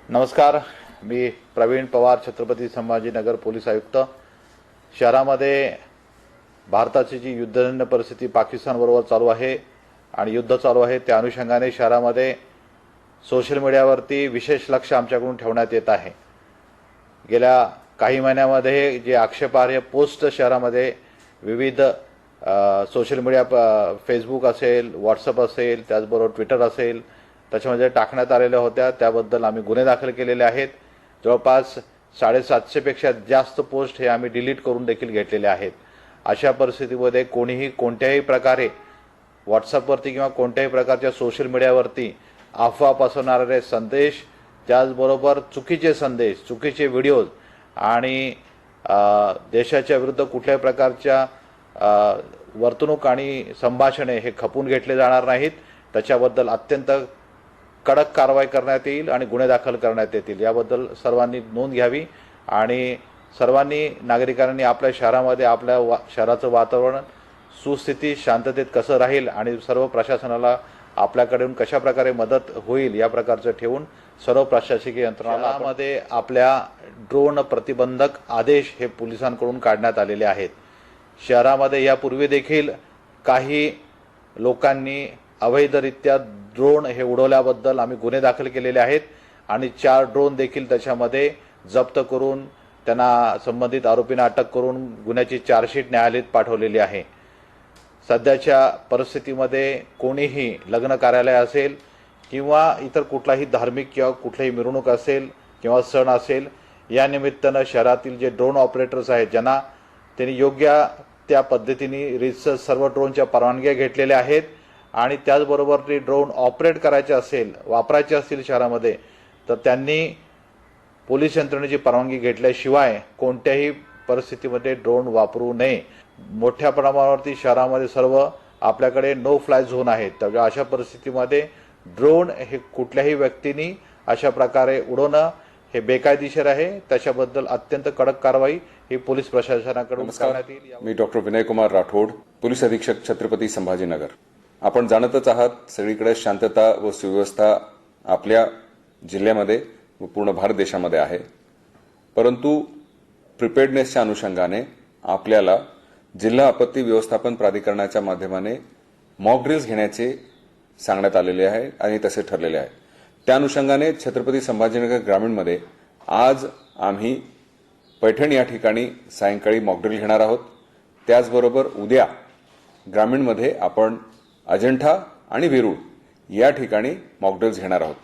नमस्कार, मी प्रवीण पवार, छत्रपती संभाजीनगर पोलीस आयुक्त। शहरामध्ये भारताची जी युद्धजन्य परिस्थिती पाकिस्तानबरोबर चालू आहे आणि युद्ध चालू आहे, त्या अनुषंगाने शहरामध्ये सोशल मीडियावरती विशेष लक्ष आमच्याकडून ठेवण्यात येत आहे। गेल्या काही महिन्यामध्ये जे आक्षेपार्ह पोस्ट शहरामध्ये विविध सोशल मीडिया फेसबुक असेल, व्हॉट्सअप असेल, त्याचबरोबर ट्विटर असेल, त्याच्यामध्ये टाकण्यात आलेल्या होत्या, त्याबद्दल आम्ही गुन्हे दाखल केलेले आहेत। जवळपास 750 पेक्षा जास्त पोस्ट हे आम्ही डिलीट करून देखील घेतलेले आहेत। अशा परिस्थितीमध्ये कोणीही कोणत्याही प्रकारे व्हॉट्सअपवरती किंवा कोणत्याही प्रकारच्या सोशल मीडियावरती अफवा पसरवणारे संदेश, त्याचबरोबर चुकीचे संदेश, चुकीचे व्हिडिओज आणि देशाच्या विरुद्ध कुठल्याही प्रकारच्या वर्तणूक आणि संभाषणे हे खपून घेतले जाणार नाहीत। त्याच्याबद्दल अत्यंत कडक कारवाई करण्यात येईल आणि गुन्हे दाखल करण्यात येतील। याबद्दल सर्वांनी नोंद घ्यावी आणि सर्वांनी नागरिकांनी आपल्या शहरामध्ये आपल्या शहराचं वातावरण सुस्थिती शांततेत कसं राहील आणि सर्व प्रशासनाला आपल्याकडून कशा प्रकारे मदत होईल या प्रकारचं ठेवून सर्व प्रशासकीय यंत्रणांमध्ये आपल्या ड्रोन प्रतिबंधक आदेश हे पोलिसांकडून काढण्यात आलेले आहेत। शहरामध्ये यापूर्वी देखील काही लोकांनी अवैधरित्या ड्रोन हे उडवल्याबद्दल आम्ही गुन्हे दाखल केलेले आहेत आणि 4 ड्रोन देखील त्याच्यामध्ये जप्त करून त्यांना संबंधित आरोपींना अटक करून गुन्ह्याची चार्जशीट न्यायालयात पाठवलेली आहे। सध्याच्या परिस्थितीमध्ये कोणीही लग्न कार्यालय असेल किंवा इतर कुठलाही धार्मिक किंवा कुठलीही मिरवणूक असेल किंवा सण असेल, या निमित्तानं शहरातील जे ड्रोन ऑपरेटर्स आहेत ज्यांना त्यांनी योग्य त्या पद्धतीने रीतसर सर्व ड्रोनच्या परवानग्या घेतलेल्या आहेत आणि त्याचबरोबर ते ड्रोन ऑपरेट करायचे असेल, वापरायचे असतील शहरामध्ये, तर त्यांनी पोलीस यंत्रणेची परवानगी घेतल्याशिवाय कोणत्याही परिस्थितीमध्ये ड्रोन वापरू नये। मोठ्या प्रमाणावरती शहरामध्ये सर्व आपल्याकडे नो फ्लाय झोन आहेत, त्यामुळे अशा परिस्थितीमध्ये ड्रोन हे कुठल्याही व्यक्तींनी अशा प्रकारे उडवणं हे बेकायदेशीर आहे। त्याच्याबद्दल अत्यंत कडक कारवाई ही पोलीस प्रशासनाकडून करण्यात येईल। मी डॉक्टर विनय कुमार राठोड, पोलीस अधीक्षक छत्रपती संभाजीनगर। आपण जाणतच आहात सगळीकडे शांतता व सुव्यवस्था आपल्या जिल्ह्यामध्ये व पूर्ण भारत देशामध्ये आहे, परंतु प्रिपेअर्डनेसच्या अनुषंगाने आपल्याला जिल्हा आपत्ती व्यवस्थापन प्राधिकरणाच्या माध्यमाने मॉक ड्रिल्स घेण्याचे सांगण्यात आलेले आहे आणि तसे ठरलेले आहे। त्या अनुषंगाने छत्रपती संभाजीनगर ग्रामीणमध्ये आज आम्ही पैठण या ठिकाणी सायंकाळी मॉक ड्रिल घेणार आहोत। त्याचबरोबर उद्या ग्रामीणमध्ये आपण अजंठा आणि वेरूळ या ठिकाणी मॉक ड्रिल्स घेणार आहोत।